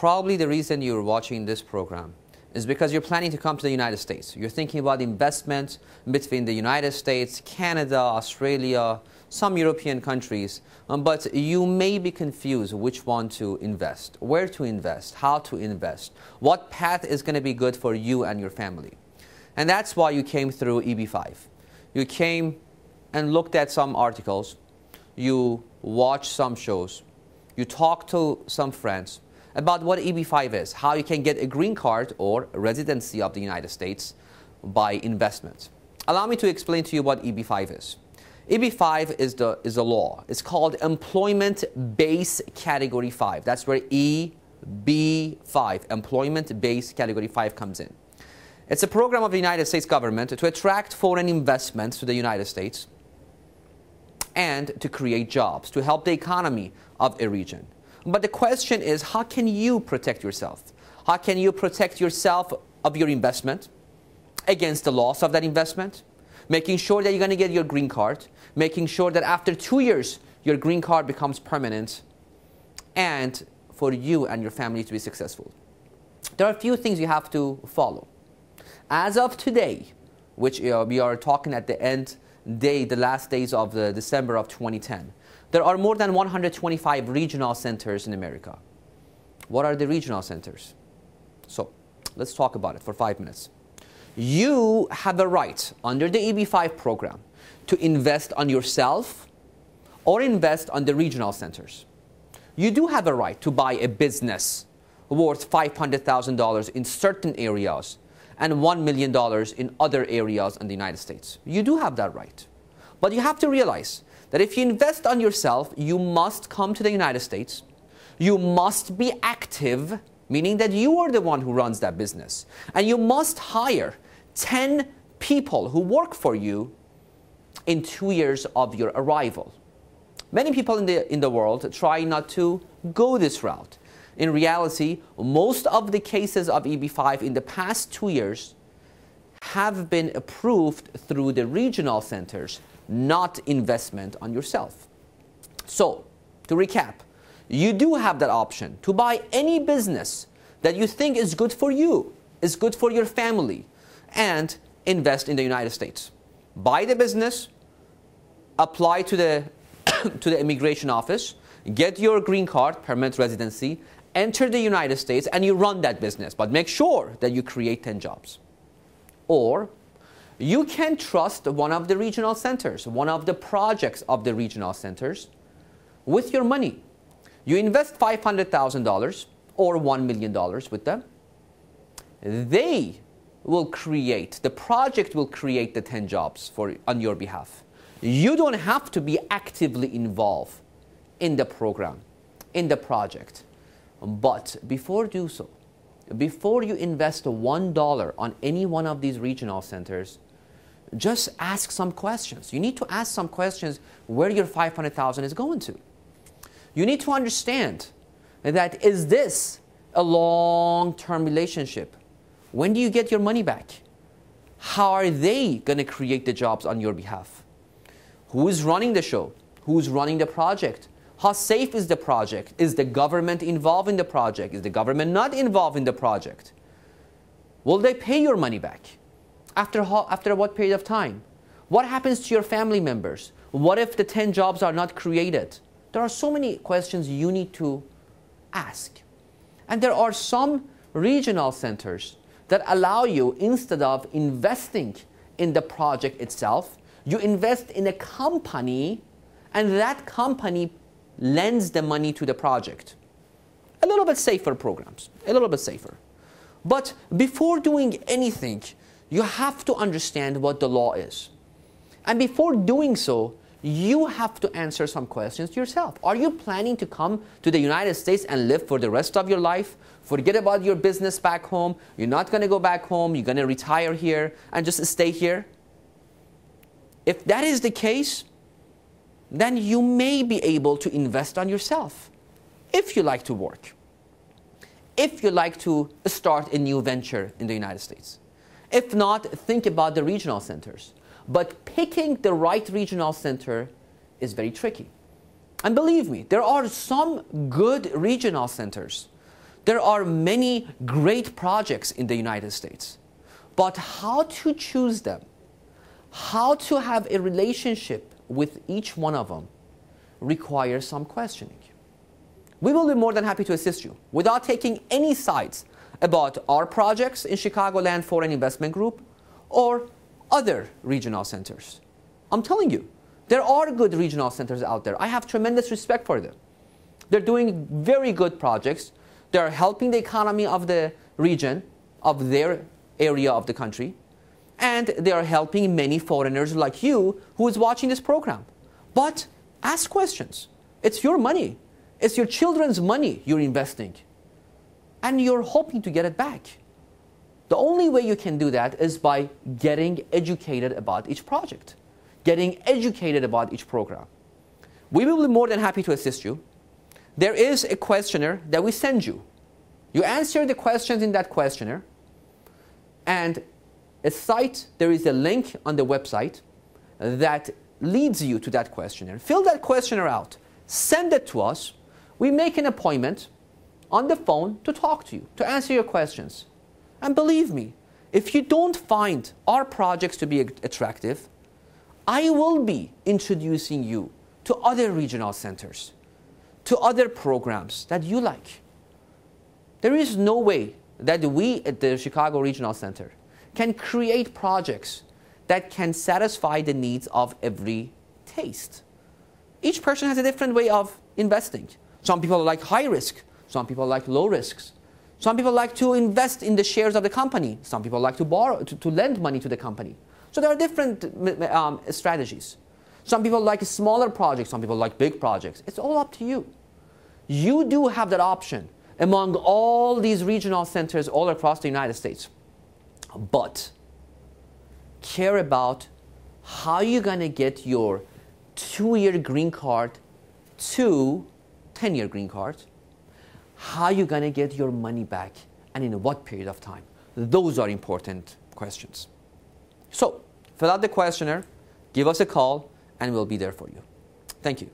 Probably the reason you're watching this program is because you're planning to come to the United States. You're thinking about investment between the United States, Canada, Australia, some European countries, but you may be confused which one to invest, where to invest, how to invest, what path is going to be good for you and your family. And that's why you came through EB-5. You came and looked at some articles, you watched some shows, you talked to some friends about what EB-5 is, how you can get a green card or residency of the United States by investment. Allow me to explain to you what EB-5 is. EB-5 is a law. It's called Employment Base Category 5. That's where EB-5, Employment Base Category 5, comes in. It's a program of the United States government to attract foreign investments to the United States and to create jobs, to help the economy of a region. But the question is, how can you protect yourself? How can you protect yourself of your investment against the loss of that investment? Making sure that you're going to get your green card, making sure that after 2 years, your green card becomes permanent, and for you and your family to be successful. There are a few things you have to follow. As of today, which we are talking at the last days of December of 2010, there are more than 125 regional centers in America. What are the regional centers? So, let's talk about it for 5 minutes. You have a right under the EB-5 program to invest on yourself or invest on the regional centers. You do have a right to buy a business worth $500,000 in certain areas and $1 million in other areas in the United States. You do have that right. But you have to realize that if you invest on yourself, you must come to the United States. You must be active, meaning that you are the one who runs that business. And you must hire 10 people who work for you in 2 years of your arrival. Many people in the world try not to go this route. In reality, most of the cases of EB-5 in the past 2 years have been approved through the regional centers, not investment on yourself. So, to recap, you do have that option to buy any business that you think is good for you, is good for your family, and invest in the United States. Buy the business, apply to the to the immigration office, get your green card, permanent residency, enter the United States, and you run that business. But make sure that you create 10 jobs. Or you can trust one of the regional centers, one of the projects of the regional centers, with your money. You invest $500,000 or $1 million with them. They will create, the project will create the 10 jobs on your behalf. You don't have to be actively involved in the program, in the project. But before you do so, before you invest $1 on any one of these regional centers, just ask some questions. You need to ask some questions where your $500,000 is going to. You need to understand that, is this a long-term relationship? When do you get your money back? How are they going to create the jobs on your behalf? Who is running the show? Who is running the project? How safe is the project? Is the government involved in the project? Is the government not involved in the project? Will they pay your money back? After what period of time? What happens to your family members? What if the 10 jobs are not created? There are so many questions you need to ask. And there are some regional centers that allow you, instead of investing in the project itself, you invest in a company, and that company lends the money to the project. A little bit safer programs, a little bit safer. But before doing anything, you have to understand what the law is. And before doing so, you have to answer some questions yourself. Are you planning to come to the United States and live for the rest of your life? Forget about your business back home. You're not going to go back home. You're going to retire here and just stay here. If that is the case, then you may be able to invest on yourself. If you like to work. If you like to start a new venture in the United States. If not, think about the regional centers. But picking the right regional center is very tricky. And believe me, there are some good regional centers. There are many great projects in the United States. But how to choose them, how to have a relationship with each one of them requires some questioning. We will be more than happy to assist you without taking any sides about our projects in Chicagoland Foreign Investment Group or other regional centers. I'm telling you, there are good regional centers out there. I have tremendous respect for them. They're doing very good projects. They're helping the economy of the region, of their area of the country, and they are helping many foreigners like you who is watching this program. But ask questions. It's your money. It's your children's money you're investing, and you're hoping to get it back. The only way you can do that is by getting educated about each project, getting educated about each program. We will be more than happy to assist you. There is a questionnaire that we send you. You answer the questions in that questionnaire, and there is a link on the website that leads you to that questionnaire. Fill that questionnaire out, send it to us. We make an appointment on the phone to talk to you, to answer your questions. And believe me, if you don't find our projects to be attractive, I will be introducing you to other regional centers, to other programs that you like. There is no way that we at the Chicago Regional Center can create projects that can satisfy the needs of every taste. Each person has a different way of investing. Some people like high risk. Some people like low risks. Some people like to invest in the shares of the company. Some people like to borrow, to lend money to the company. So there are different strategies. Some people like smaller projects. Some people like big projects. It's all up to you. You do have that option among all these regional centers all across the United States. But care about how you're going to get your 2-year green card to 10-year green card, how you're going to get your money back, and in what period of time. Those are important questions. So, fill out the questionnaire, give us a call, and we'll be there for you. Thank you.